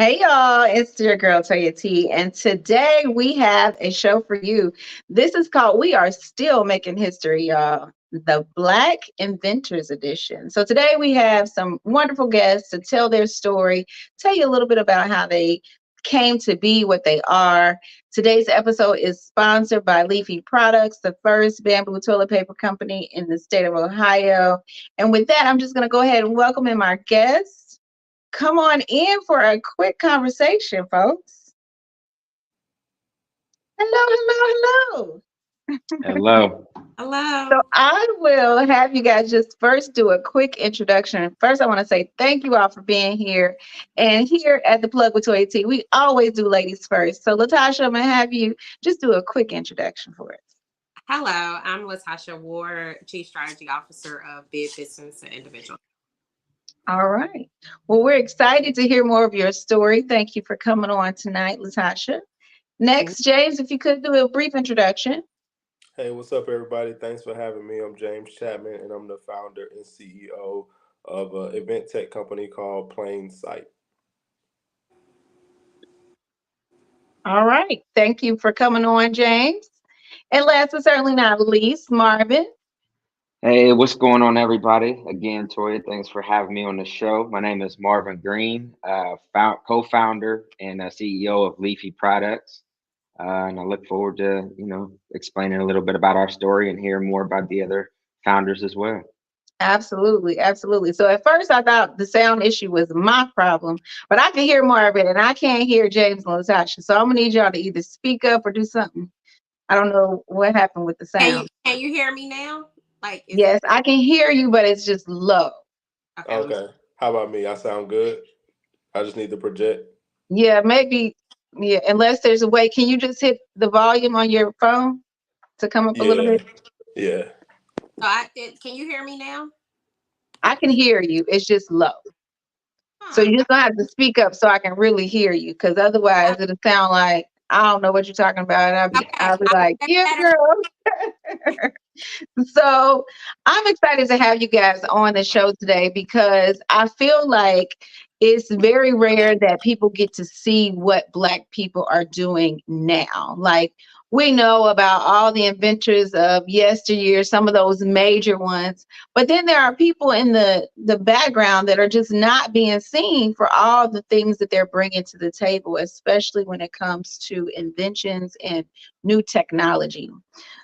Hey y'all, it's your girl Toyia T, and today we have a show for you. This is called We Are Still Making History, y'all. The Black Inventors Edition. So today we have some wonderful guests to tell their story, tell you a little bit about how they came to be what they are. Today's episode is sponsored by Leafy Products, the first bamboo toilet paper company in the state of Ohio. And with that, I'm just going to go ahead and welcome in our guests. Come on in for a quick conversation, folks. Hello, hello, hello. Hello. So Hello. I will have you guys just first do a quick introduction. First, I want to say thank you all for being here. And here at the Plug with Toyia T, we always do ladies first. So Latasha, I'm going to have you just do a quick introduction for us. Hello, I'm Latasha Ward, Chief Strategy Officer of Bid Business and Individual. All right. Well, we're excited to hear more of your story. Thank you for coming on tonight, Latasha. Next, James, if you could do a brief introduction. Hey, what's up, everybody? Thanks for having me. I'm James Chapman, and I'm the founder and CEO of an event tech company called Plain Sight. All right. Thank you for coming on, James. And last but certainly not least, Marvin. Hey, what's going on, everybody? Again, Toya, thanks for having me on the show. My name is Marvin Green, co-founder and CEO of Leafy Products. And I look forward to, explaining a little bit about our story and hearing more about the other founders as well. Absolutely, absolutely. So at first I thought the sound issue was my problem, but I can hear Marvin and I can't hear James and Latasha. So I'm gonna need y'all to either speak up or do something. I don't know what happened with the Can you sound. can you hear me now? Like, is it Yes, I can hear you, but it's just low. okay? Let me. Okay. How about me? I sound good. I just need to project. Yeah, maybe. Yeah, unless there's a way. Can you just hit the volume on your phone to come up a little Yeah. bit? Yeah. Can you hear me now? I can hear you. It's just low. So Huh. you're just gonna have to speak up so I can really hear you, because otherwise it'll sound like I don't know what you're talking about. And Okay. I'll be I like, that yeah, better. girl. So I'm excited to have you guys on the show today because I feel like it's very rare that people get to see what Black people are doing now. Like, we know about all the inventors of yesteryear, some of those major ones, but then there are people in the background that are just not being seen for all the things that they're bringing to the table, especially when it comes to inventions and new technology.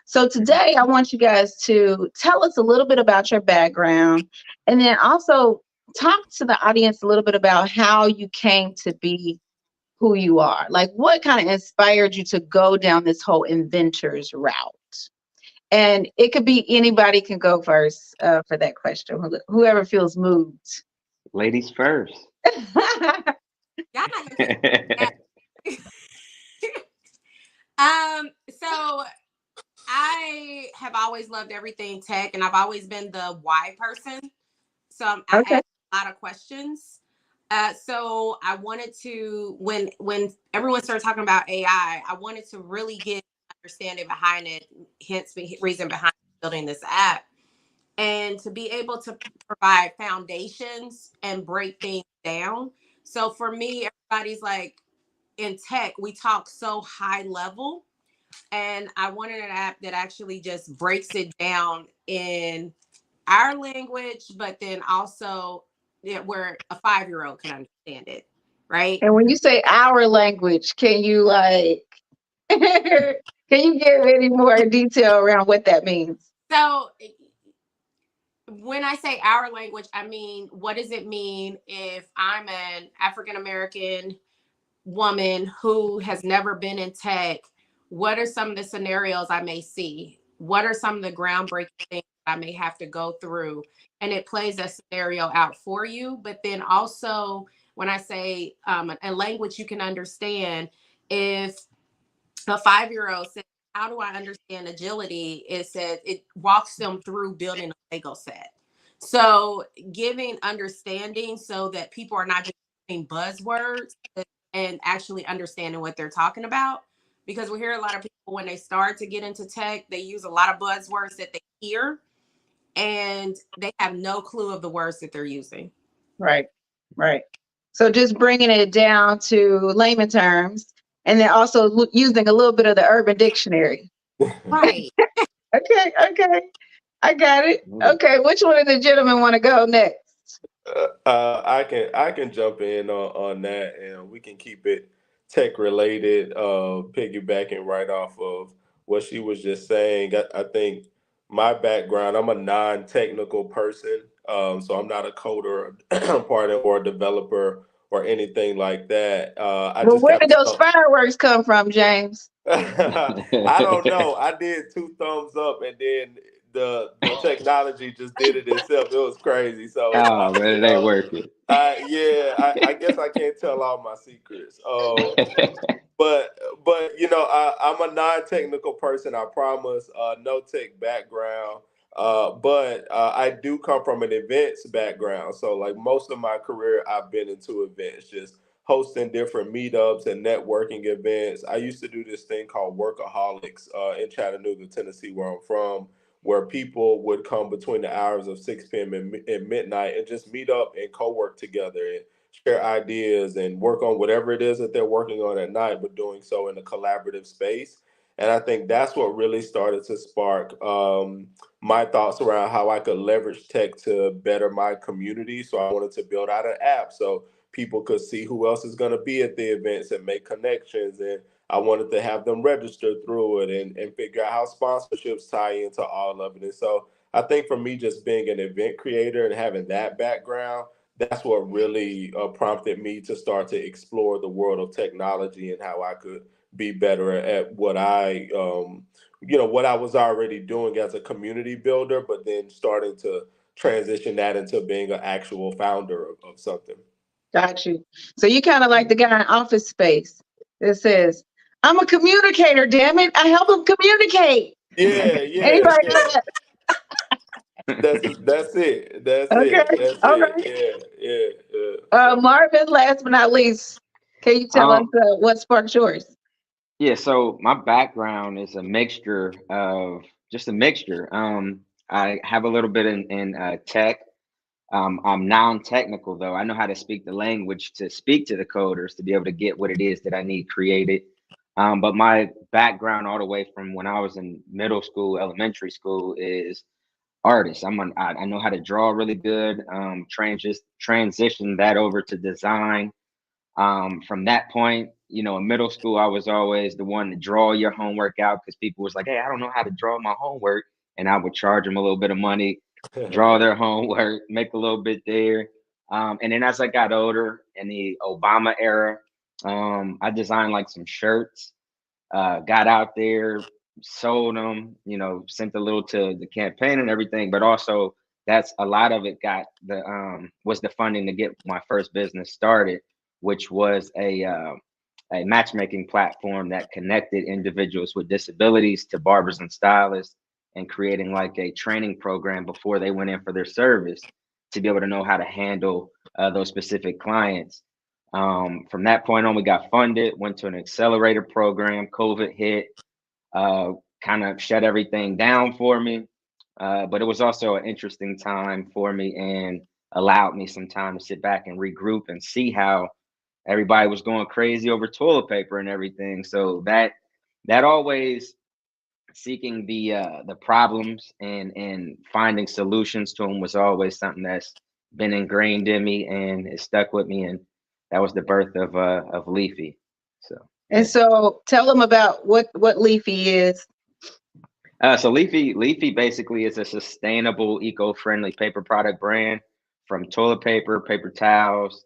So today I want you guys to tell us a little bit about your background, and then also talk to the audience a little bit about how you came to be who you are. Like, what kind of inspired you to go down this whole inventors route? And it could be anybody can go first for that question, whoever feels moved. Ladies first. Y'all not gonna take that. So I have always loved everything tech, and I've always been the why person. So I Okay. ask a lot of questions. So I wanted to, when everyone started talking about AI, I wanted to really get understanding behind it. Hence the reason behind building this app, and to be able to provide foundations and break things down. So for me, everybody's like, in tech, we talk so high level, and I wanted an app that actually just breaks it down in our language, but then also, yeah, where a 5-year-old can understand it, right? And when you say our language, can you like can you give any more detail around what that means? So when I say our language, I mean, what does it mean if I'm an African American woman who has never been in tech? What are some of the scenarios I may see? What are some of the groundbreaking things I may have to go through? And it plays a scenario out for you. But then also, when I say a language you can understand, if a 5-year-old says, how do I understand agility? It says it walks them through building a Lego set. So giving understanding so that people are not just using buzzwords and actually understanding what they're talking about. Because we hear a lot of people when they start to get into tech, they use a lot of buzzwords that they hear and they have no clue of the words that they're using. Right. Right. So just bringing it down to layman terms, and then also using a little bit of the Urban Dictionary. Right. Okay, okay, I got it. Mm. Okay, which one of the gentlemen want to go next? I can jump in on that, and we can keep it tech related. Piggybacking right off of what she was just saying, I think my background, I'm a non-technical person, so I'm not a coder, pardon, or a developer or anything like that. I Well, just where kind did those of fireworks come from, James? I don't know. I did two thumbs up, and then the technology just did it itself. It was crazy. So Oh man, it ain't working. yeah, I guess I can't tell all my secrets. But I'm a non-technical person. I promise. No tech background. But I do come from an events background. So like most of my career, I've been into events, just hosting different meetups and networking events. I used to do this thing called Workaholics in Chattanooga, Tennessee, where I'm from, where people would come between the hours of 6 p.m. and midnight and just meet up and co-work together and share ideas and work on whatever it is that they're working on at night, but doing so in a collaborative space. And I think that's what really started to spark my thoughts around how I could leverage tech to better my community. So I wanted to build out an app so people could see who else is going to be at the events and make connections. And I wanted to have them register through it and figure out how sponsorships tie into all of it. And so I think for me, just being an event creator and having that background, that's what really prompted me to start to explore the world of technology and how I could be better at what what I was already doing as a community builder, but then starting to transition that into being an actual founder of something. Got you. So you kind of like the guy in Office Space that says, "I'm a communicator. Damn it, I help him communicate." Yeah, yeah, Anybody yeah. know that? That's it. That's Okay, it. That's all it. right. Yeah, yeah, yeah. So Marvin, last but not least, can you tell us um, what sparked yours? yeah, so my background is a mixture of just a mixture. I have a little bit in tech. I'm non-technical though. I know how to speak the language to speak to the coders to be able to get what it is that I need created. But my background all the way from when I was in middle school, elementary school is artist. I know how to draw really good. Transition that over to design. From that point, in middle school, I was always the one to draw your homework out because people was like, "Hey, I don't know how to draw my homework," and I would charge them a little bit of money, draw their homework, make a little bit there. And then as I got older in the Obama era, I designed like some shirts, got out there, sold them, sent a little to the campaign and everything, but also that's a lot of it got the was the funding to get my first business started, which was a matchmaking platform that connected individuals with disabilities to barbers and stylists and creating like a training program before they went in for their service to be able to know how to handle those specific clients. From that point on, we got funded, went to an accelerator program. COVID hit, uh, kind of shut everything down for me. But it was also an interesting time for me and allowed me some time to sit back and regroup and see how everybody was going crazy over toilet paper and everything. So that always seeking the problems and finding solutions to them was always something that's been ingrained in me and it stuck with me, and that was the birth of Leafy. So And yeah. so tell them about what Leafy is. So Leafy basically is a sustainable, eco-friendly paper product brand, from toilet paper, paper towels,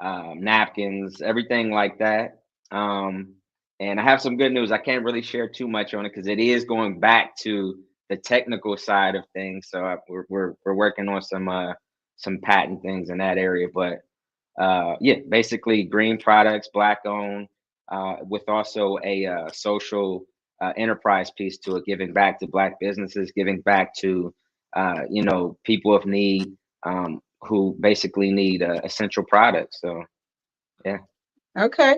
napkins, everything like that. And I have some good news. I can't really share too much on it because it is going back to the technical side of things. So we're working on some patent things in that area. But yeah, basically green products, black owned, with also a social enterprise piece to it, giving back to black businesses, giving back to people of need, who basically need essential products. So yeah. Okay.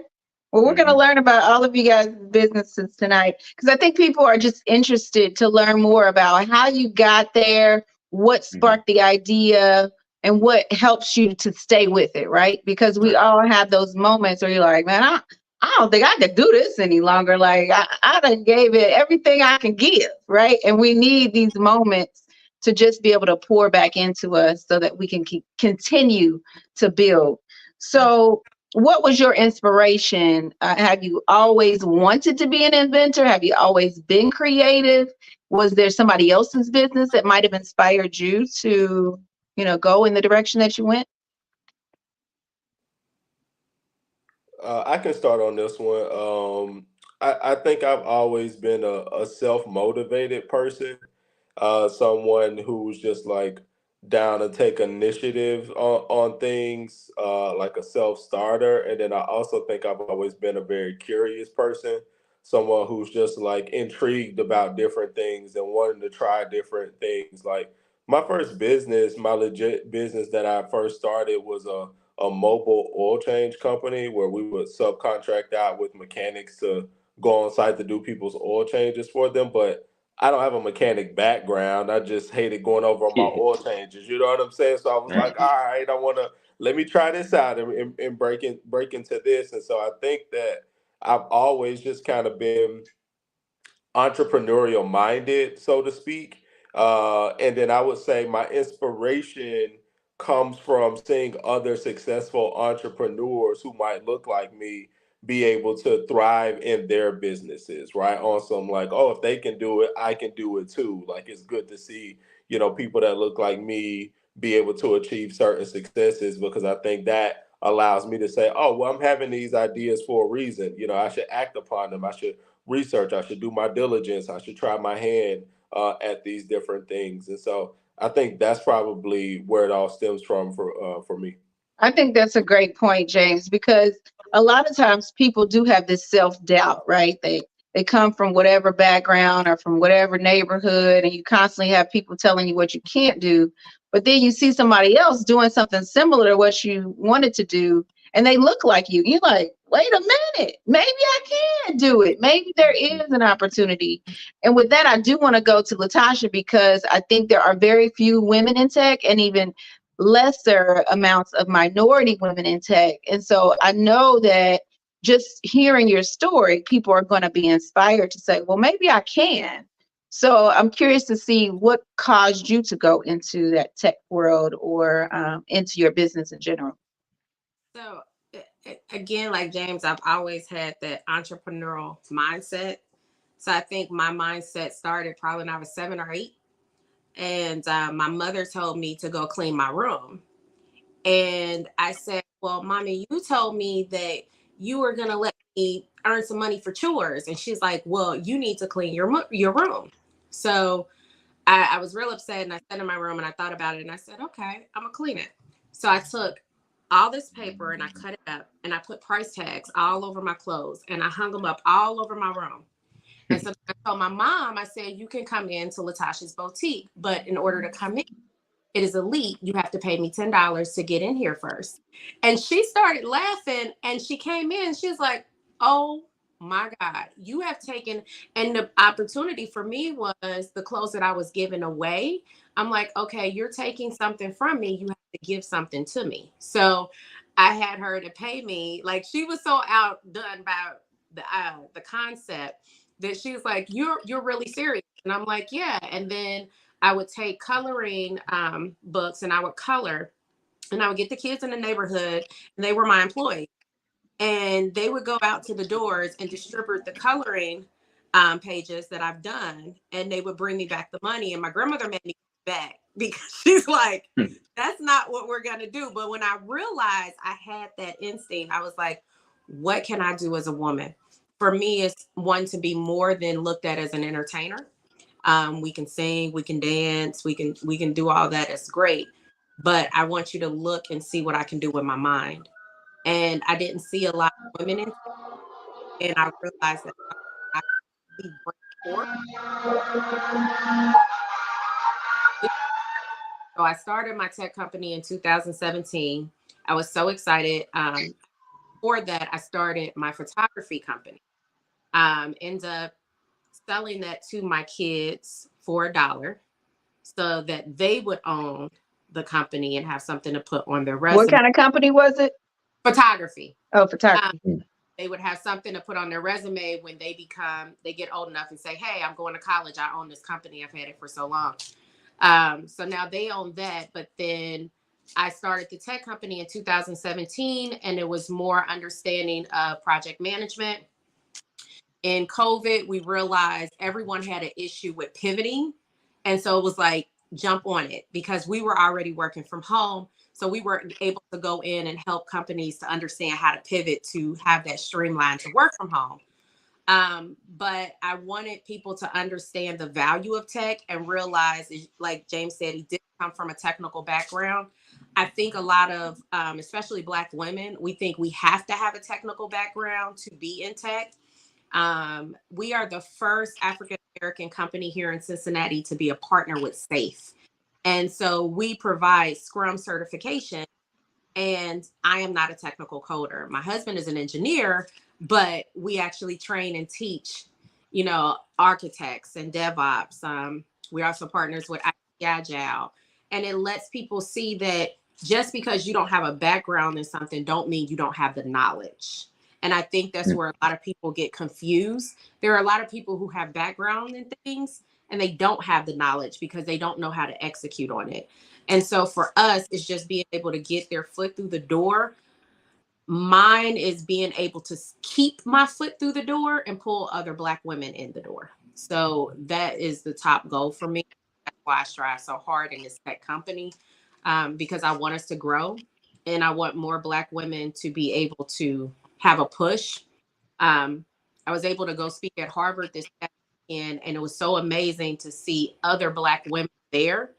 Well, we're going to Hmm. learn about all of you guys' businesses tonight because I think people are just interested to learn more about how you got there, what Hmm. sparked the idea, and what helps you to stay with it, right? Because we all have those moments where you're like, man, I don't think I could do this any longer. Like I done gave it everything I can give, right? And we need these moments to just be able to pour back into us so that we can continue to build. So what was your inspiration? Have you always wanted to be an inventor? Have you always been creative? Was there somebody else's business that might have inspired you to, go in the direction that you went? I can start on this one. I think I've always been a self motivated person, someone who's just like down to take initiative on things, like a self starter. And then I also think I've always been a very curious person, someone who's just like intrigued about different things and wanting to try different things. Like my first business, my legit business that I first started was a mobile oil change company where we would subcontract out with mechanics to go on site to do people's oil changes for them. But I don't have a mechanic background. I just hated going over my Yeah. oil changes. You know what I'm saying? So I was Right. like, all right, I want to let me try this out and break into this. And so I think that I've always just kind of been entrepreneurial minded, so to speak. And then I would say my inspiration comes from seeing other successful entrepreneurs who might look like me be able to thrive in their businesses, right? On some like, oh, if they can do it, I can do it too. Like it's good to see, people that look like me be able to achieve certain successes because I think that allows me to say, oh, well, I'm having these ideas for a reason. I should act upon them. I should research. I should do my diligence. I should try my hand at these different things. And so I think that's probably where it all stems from for me. I think that's a great point, James, because a lot of times people do have this self-doubt, right? They come from whatever background or from whatever neighborhood, and you constantly have people telling you what you can't do. But then you see somebody else doing something similar to what you wanted to do, and they look like you. You're like, wait a minute, maybe I can do it. Maybe there is an opportunity. And with that, I do want to go to Latasha because I think there are very few women in tech, and even lesser amounts of minority women in tech. And so I know that just hearing your story, people are going to be inspired to say, well, maybe I can. So I'm curious to see what caused you to go into that tech world or into your business in general. So again, like James, I've always had that entrepreneurial mindset. So I think my mindset started probably when I was 7 or 8. And my mother told me to go clean my room. And I said, well, mommy, you told me that you were going to let me earn some money for chores. And she's like, well, you need to clean your room. So I was real upset and I sat in my room and I thought about it and I said, okay, I'm going to clean it. So I took all this paper and I cut it up and I put price tags all over my clothes and I hung them up all over my room. And so I told my mom, I said, you can come in to Latasha's boutique, but in order to come in, it is elite. You have to pay me $10 to get in here first. And she started laughing and she came in. She's like, oh my God, you have taken. And the opportunity for me was the clothes that I was giving away. I'm like, okay, you're taking something from me. You have to give something to me. So I had her to pay me. Like she was so outdone by the concept that she's like, you're really serious. And I'm like, yeah. And then I would take coloring books and I would color and I would get the kids in the neighborhood and they were my employees and they would go out to the doors and distribute the coloring pages that I've done and they would bring me back the money. And my grandmother made me back because she's like, that's not what we're going to do. But when I realized I had that instinct, I was like, what can I do as a woman? For me, it's one to be more than looked at as an entertainer. We can sing, we can dance, we can do all that. It's great. But I want you to look and see what I can do with my mind. And I didn't see a lot of women in tech, and I realized that I could really bring forth. So I started my tech company in 2017. I was so excited. For that, I started my photography company. Ended up selling that to my kids for $1 so that they would own the company and have something to put on their What resume. kind of company was it? Photography. Oh, Um, photography. they would have something to put on their resume when they get old enough and say, hey, I'm going to college. I own this company. I've had it for so long. So now they own that. But then I started the tech company in 2017, and it was more understanding of project management. In COVID, we realized everyone had an issue with pivoting. And so it was like, jump on it, because we were already working from home. So we were able to go in and help companies to understand how to pivot to have that streamlined to work from home. But I wanted people to understand the value of tech and realize, like James said, he did come from a technical background. I think a lot of, especially Black women, we think we have to have a technical background to be in tech. We are the first African American company here in Cincinnati to be a partner with SAFE. And so we provide Scrum certification. And I am not a technical coder. My husband is an engineer, but we actually train and teach, architects and DevOps. We're also partners with Agile. And it lets people see that just because you don't have a background in something, don't mean you don't have the knowledge. And I think that's where a lot of people get confused. There are a lot of people who have background in things and they don't have the knowledge because they don't know how to execute on it. And so for us, it's just being able to get their foot through the door. Mine is being able to keep my foot through the door and pull other Black women in the door. So that is the top goal for me. That's why I strive so hard in this tech company, because I want us to grow and I want more Black women to be able to have a push. I was able to go speak at Harvard this weekend, and it was so amazing to see other Black women there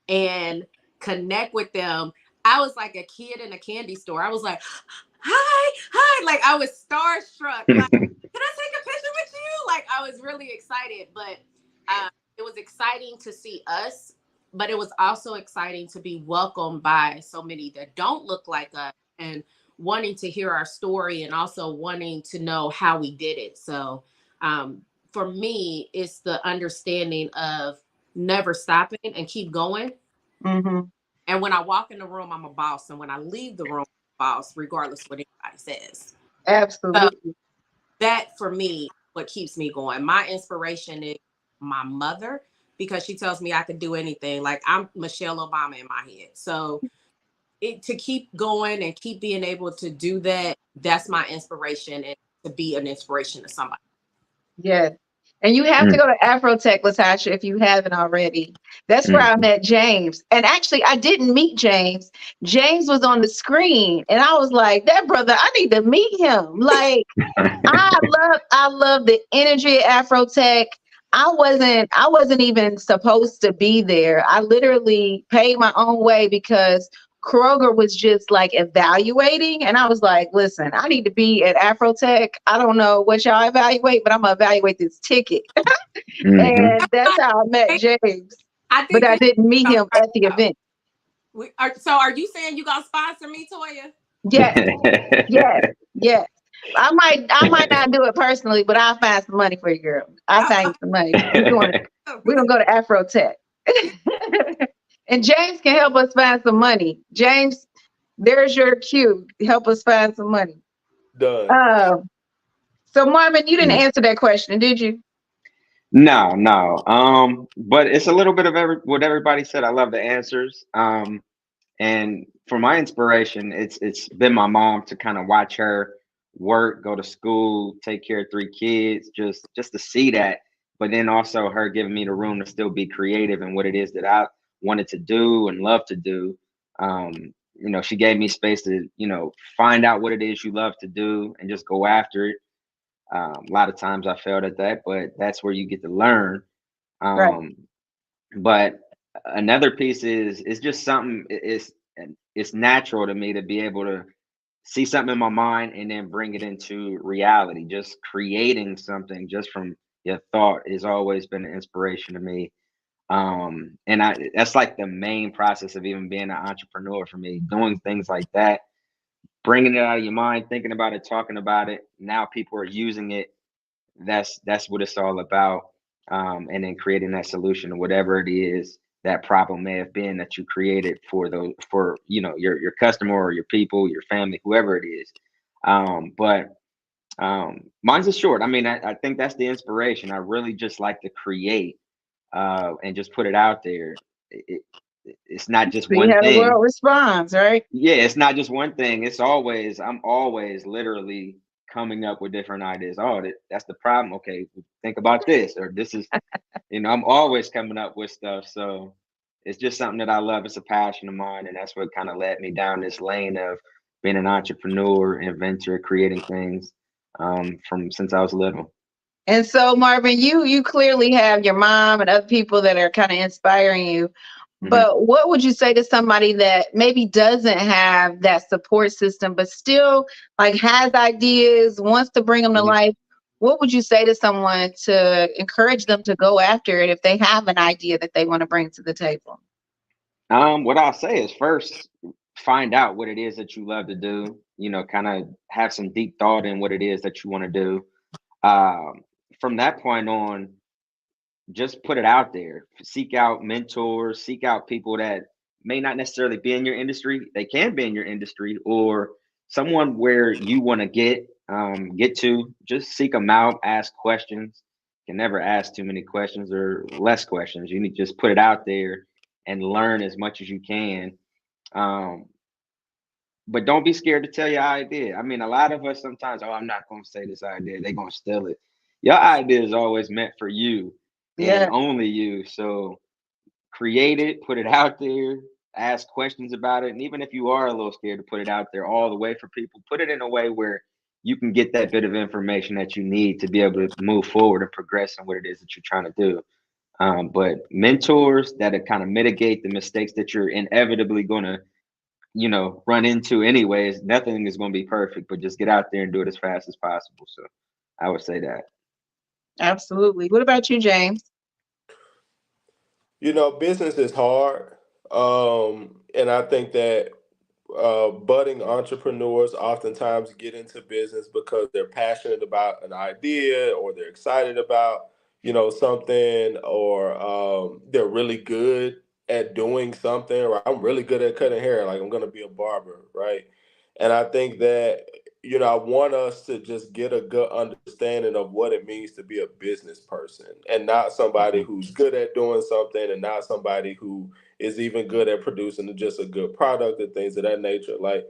and connect with them. I was like a kid in a candy store. I was like, hi, hi. Like I was starstruck. Like, can I take a picture with you? Like I was really excited, but it was exciting to see us, but it was also exciting to be welcomed by so many that don't look like us and wanting to hear our story and also wanting to know how we did it. So for me, it's the understanding of never stopping and keep going. Mm-hmm. And when I walk in the room, I'm a boss. And when I leave the room, I'm a boss, regardless of what anybody says. So Absolutely. that for me, what keeps me going. My inspiration is my mother, because she tells me I could do anything. Like I'm Michelle Obama in my head. So to keep going and keep being able to do that, that's my inspiration, and to be an inspiration to somebody. Yes. And you have to go to Afrotech, Latasha, if you haven't already. That's where I met James. And actually, I didn't meet James. James was on the screen, and I was like, that brother, I need to meet him. Like, I love the energy at Afrotech. I wasn't even supposed to be there. I literally paid my own way because Kroger was just like evaluating. And I was like, listen, I need to be at Afrotech. I don't know what y'all evaluate, but I'm gonna evaluate this ticket. And that's how I met James. I But think I we didn't meet him at the event. so are you saying you gonna sponsor me, Toyia? Yes, yes, yes. I might not do it personally, but I'll find some money for you, girl. I'll find you some money. We're gonna go to Afrotech. And James can help us find some money. James, there's your cue. Help us find some money. Done. So Marvin, you didn't answer that question, did you? No. But it's a little bit of what everybody said. I love the answers. And for my inspiration, it's been my mom, to kind of watch her work, go to school, take care of 3 kids, just to see that. But then also her giving me the room to still be creative in what it is that I wanted to do and love to do. She gave me space to, find out what it is you love to do and just go after it. A lot of times I failed at that, but that's where you get to learn. Right. But another piece is it's just something. It's natural to me to be able to see something in my mind and then bring it into reality. Just creating something just from your thought has always been an inspiration to me. And that's like the main process of even being an entrepreneur for me. Doing things like that, bringing it out of your mind, thinking about it, talking about it. Now people are using it. That's what it's all about. And then creating that solution, whatever it is that problem may have been that you created for those, for, you know, your customer or your people, your family, whoever it is. But mine's is short. I mean, I think that's the inspiration. I really just like to create, and just put it out there. It's not just See one how the thing. world responds, right? Yeah, it's not just one thing. It's always, I'm always literally coming up with different ideas. Oh, that's the problem. Okay, think about this, or this is, you know, I'm always coming up with stuff. So it's just something that I love. It's a passion of mine, and that's what kind of led me down this lane of being an entrepreneur, inventor, creating things, from since I was little. And so, Marvin, you clearly have your mom and other people that are kind of inspiring you. Hmm. But what would you say to somebody that maybe doesn't have that support system, but still like has ideas, wants to bring them to Hmm. life? What would you say to someone to encourage them to go after it if they have an idea that they want to bring to the table? What I'll say is first find out what it is that you love to do. You know, kind of have some deep thought in what it is that you want to do. Um, from that point on, just put it out there. Seek out mentors, seek out people that may not necessarily be in your industry. They can be in your industry, or someone where you want to get to. Just seek them out, ask questions. You can never ask too many questions or less questions. You need to just put it out there and learn as much as you can. Um, but don't be scared to tell your idea. I mean, a lot of us sometimes, oh, I'm not going to say this idea. They're going to steal it. Your idea is always meant for you and Yeah, only you. So create it, put it out there, ask questions about it. And even if you are a little scared to put it out there all the way for people, put it in a way where you can get that bit of information that you need to be able to move forward and progress in what it is that you're trying to do. But mentors that kind of mitigate the mistakes that you're inevitably going to, you know, run into anyways. Nothing is going to be perfect, but just get out there and do it as fast as possible. So I would say that. absolutely. What about you, James? You know, business is hard. And I think that budding entrepreneurs oftentimes get into business because they're passionate about an idea, or they're excited about, you know, something, or they're really good at doing something, or I'm really good at cutting hair, like I'm going to be a barber, right? And I think that, you know, I want us to just get a good understanding of what it means to be a business person, and not somebody Hmm. who's good at doing something, and not somebody who is even good at producing just a good product and things of that nature. Like,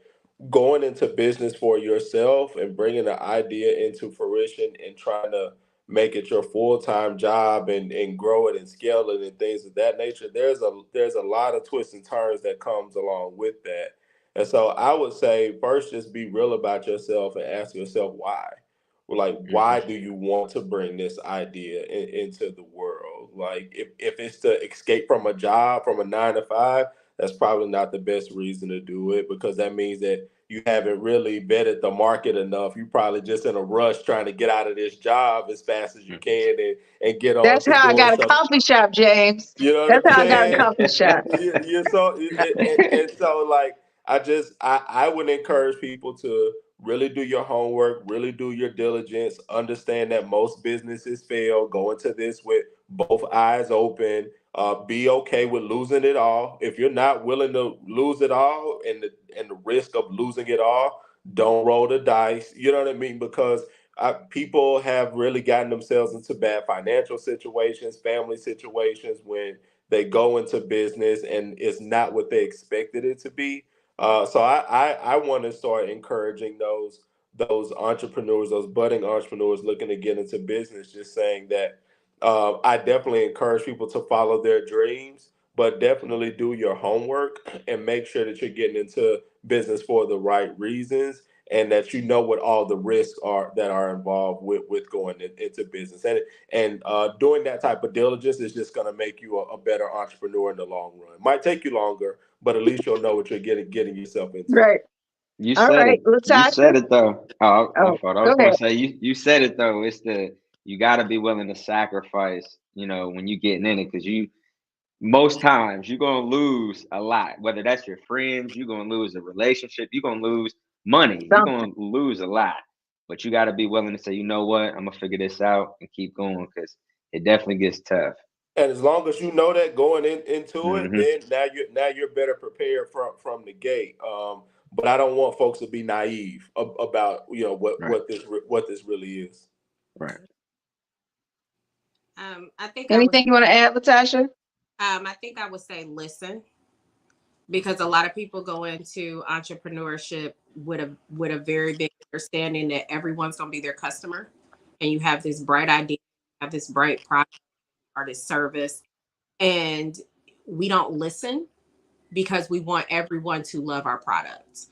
going into business for yourself and bringing an idea into fruition and trying to make it your full-time job, and grow it and scale it and things of that nature, there's a lot of twists and turns that comes along with that. And so I would say, first, just be real about yourself and ask yourself why. Like, Hmm. why do you want to bring this idea into the world? Like, if it's to escape from a job, from a 9 to 5, that's probably not the best reason to do it, because that means that you haven't really vetted the market enough. You probably just in a rush trying to get out of this job as fast as you can, and get on That's to how I doing got a something. coffee shop, James. You know what That's I'm how I got a saying? coffee shop. You're so, and so, like, I would encourage people to really do your homework, really do your diligence, understand that most businesses fail. Go into this with both eyes open. Be okay with losing it all. If you're not willing to lose it all, and the risk of losing it all, don't roll the dice. You know what I mean? Because people have really gotten themselves into bad financial situations, family situations, when they go into business and it's not what they expected it to be. So I want to start encouraging those entrepreneurs, those budding entrepreneurs looking to get into business, just saying that I definitely encourage people to follow their dreams, but definitely do your homework and make sure that you're getting into business for the right reasons, and that you know what all the risks are that are involved with going into business. And doing that type of diligence is just going to make you a better entrepreneur in the long run. It might take you longer, but at least you'll know what you're getting yourself into. Right. You All said right, it. You Latasha. said it though. Oh, my Oh, fault. I go was going ahead. to say you said it though. It's the, you got to be willing to sacrifice. You know, when you getting in it, because you, most times you're gonna lose a lot. Whether that's your friends, you're gonna lose a relationship, you're gonna lose money, you're Something. gonna lose a lot. But you got to be willing to say, you know what, I'm gonna figure this out and keep going, because it definitely gets tough. And as long as you know that going into it, Hmm. then now you're better prepared from the gate. But I don't want folks to be naive about what Right. what this really is. Right. I think I was Anything you want to add, Latasha? I think I would say listen, because a lot of people go into entrepreneurship with a very big understanding that everyone's going to be their customer, and you have this bright idea, have this bright product or this service, and we don't listen because we want everyone to love our products.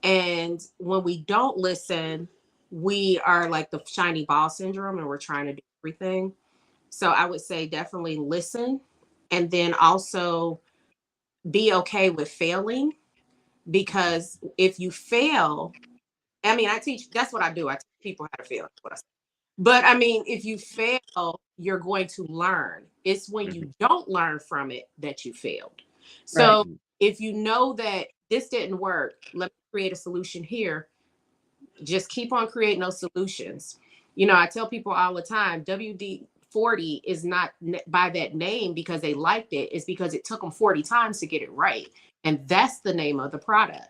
And when we don't listen, we are like the shiny ball syndrome, and we're trying to do everything. So I would say definitely listen, and then also be okay with failing, because if you fail, I mean, I teach, that's what I do. I teach people how to fail. That's what I say. But I mean, if you fail, you're going to learn. It's when Hmm. you don't learn from it that you failed. Right. So if you know that this didn't work, let me create a solution here. Just keep on creating those solutions. You know, I tell people all the time, WD-40 is not by that name because they liked it. It's because it took them 40 times to get it right. And that's the name of the product.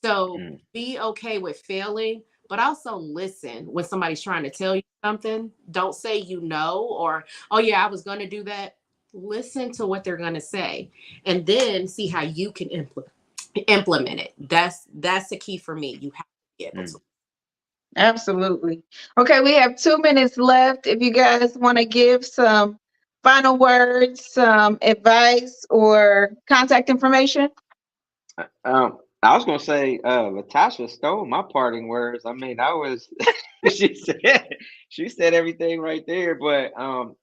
So Mm. be okay with failing, but also listen when somebody's trying to tell you something. Don't say you know, or, oh, yeah, I was going to do that. Listen to what they're going to say, and then see how you can implement it. That's the key for me. You have to be able to. Mm. Absolutely. Okay, we have 2 minutes left. If you guys want to give some final words, some advice, or contact information. I was gonna say, Latasha stole my parting words. I mean, I was she said she said everything right there. But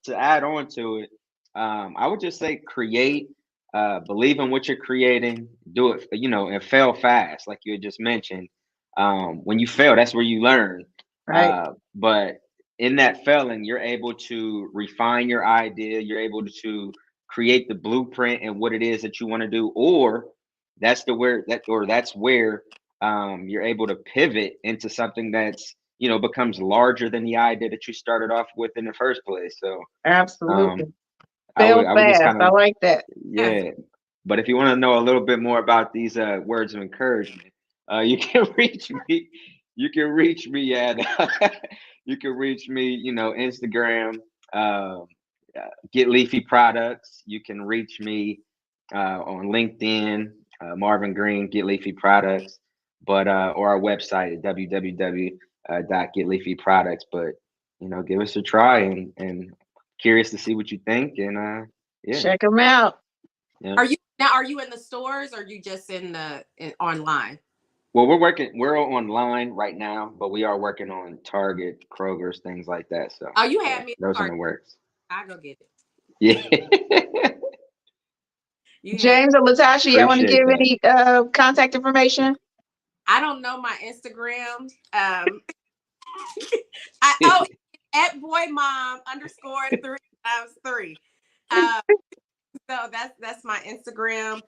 to add on to it, I would just say create, believe in what you're creating, do it, and fail fast, like you had just mentioned. When you fail, that's where you learn. Right. But in that failing, you're able to refine your idea. You're able to create the blueprint and what it is that you want to do, or that's where you're able to pivot into something that's becomes larger than the idea that you started off with in the first place. So um Absolutely. i would Fail i would just fast. kind I of, like that. Yes. yeah. But if you want to know a little bit more about these words of encouragement, you can reach me at you can reach me, Instagram, uh, Get Leafy Products. You can reach me on LinkedIn, Marvin Green, Get Leafy Products, but or our website at www.getleafyproducts. But give us a try, and curious to see what you think. And yeah, Check them out. yeah. Are you in the stores, or are you just online? Well, we're online right now, but we are working on Target, Kroger's, things like that. So Oh, you yeah, had me those in start. the works. I go get it. Yeah. You had James or Latasha, y'all want to Appreciate give that. any contact information? I don't know my Instagram. I oh at boy mom underscore 3 times 3. Um, so that's my Instagram.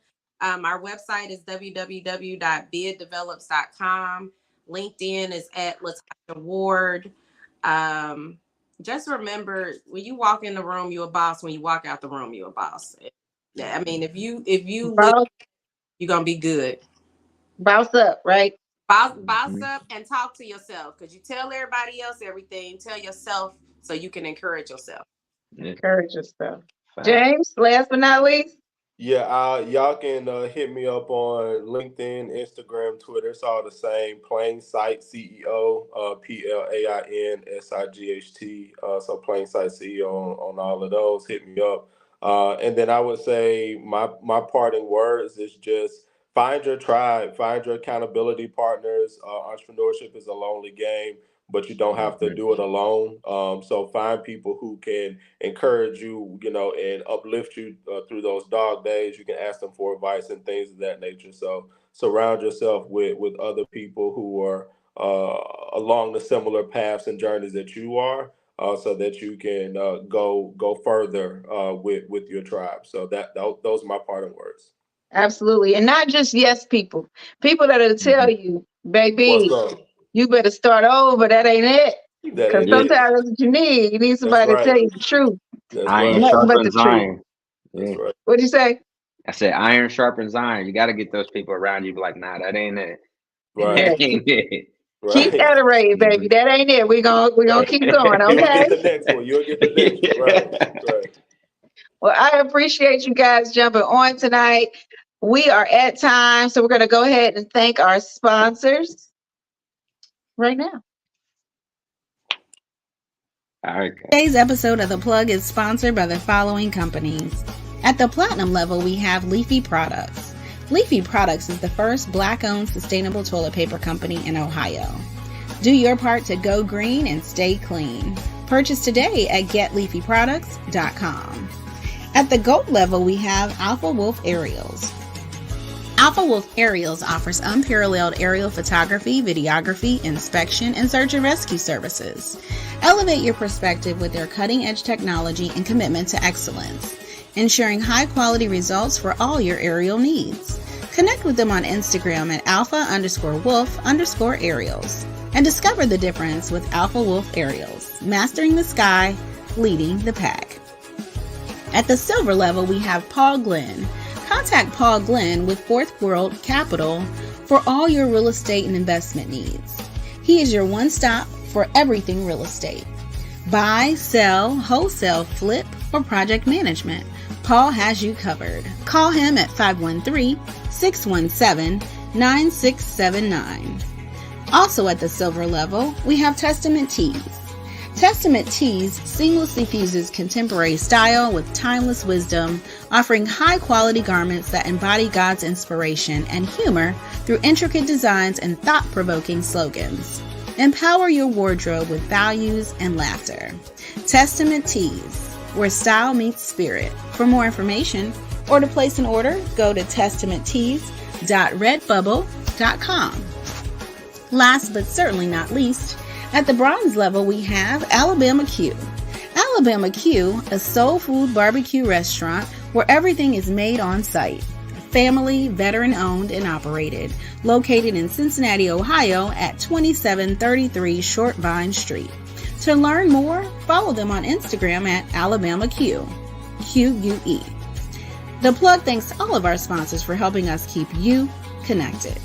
Our website is www.biddevelops.com. LinkedIn is at Latasha Ward. Um, just remember, when you walk in the room, you're a boss. When you walk out the room, you're a boss. I mean, if you live, Boss, you're gonna be good. boss up, right? Boss Mhm. up and talk to yourself, because you tell everybody else everything. Tell yourself so you can encourage yourself. Yeah, Encourage yourself. facts. James, last but not least. Yeah, y'all can hit me up on LinkedIn, Instagram, Twitter. It's all the same. Plain Sight CEO, PLAINSIGHT. So Plain Sight CEO on all of those. Hit me up. And then I would say my parting words is just find your tribe, find your accountability partners. Entrepreneurship is a lonely game, but you don't have to Hmm. do it alone. So find people who can encourage you, and uplift you through those dog days. You can ask them for advice and things of that nature. So surround yourself with other people who are along the similar paths and journeys that you are, so that you can go further with your tribe. So those are my parting words. Absolutely. And not just yes people. People that'll tell Hmm. you, What's baby, up? you better start over. That ain't it. That Because ain't Yeah. it. sometimes that's what you need. You need That's somebody to right. tell you the truth. That's Iron right. Nothing but the sharpens truth. iron. That's Yeah. right. What'd you say? I said iron sharpens iron. You got to get those people around you. Be like, nah, that ain't it. Yeah, Right. That ain't it. keep Right. iterating, baby. Mhm. That ain't it. We gonna Right. keep going, You'll okay? get the next one. You'll get the next one. Right. Right. Well, I appreciate you guys jumping on tonight. We are at time, so we're gonna go ahead and thank our sponsors right now. Okay. Today's episode of The Plug is sponsored by the following companies. At the platinum level, we have Leafy Products. Leafy Products is the first Black-owned sustainable toilet paper company in Ohio. Do your part to go green and stay clean. Purchase today at getleafyproducts.com. At the gold level, we have Alpha Wolf Aerials. Alpha Wolf Aerials offers unparalleled aerial photography, videography, inspection, and search and rescue services. Elevate your perspective with their cutting-edge technology and commitment to excellence, ensuring high-quality results for all your aerial needs. Connect with them on Instagram at alpha_wolf_aerials and discover the difference with Alpha Wolf Aerials, mastering the sky, leading the pack. At the silver level, we have Paul Glenn. Contact Paul Glenn with Fourth World Capital for all your real estate and investment needs. He is your one-stop for everything real estate. Buy, sell, wholesale, flip, or project management. Paul has you covered. Call him at 513-617-9679. Also at the silver level, we have Testament Tees. Testament Tees seamlessly fuses contemporary style with timeless wisdom, offering high-quality garments that embody God's inspiration and humor through intricate designs and thought-provoking slogans. Empower your wardrobe with values and laughter. Testament Tees, where style meets spirit. For more information or to place an order, go to testamenttees.redbubble.com. Last but certainly not least, at the bronze level, we have Alabama Q. Alabama Q, a soul food barbecue restaurant where everything is made on site. Family, veteran owned and operated, located in Cincinnati, Ohio at 2733 Short Vine Street. To learn more, follow them on Instagram at Alabama Q, QUE. The Plug thanks all of our sponsors for helping us keep you connected.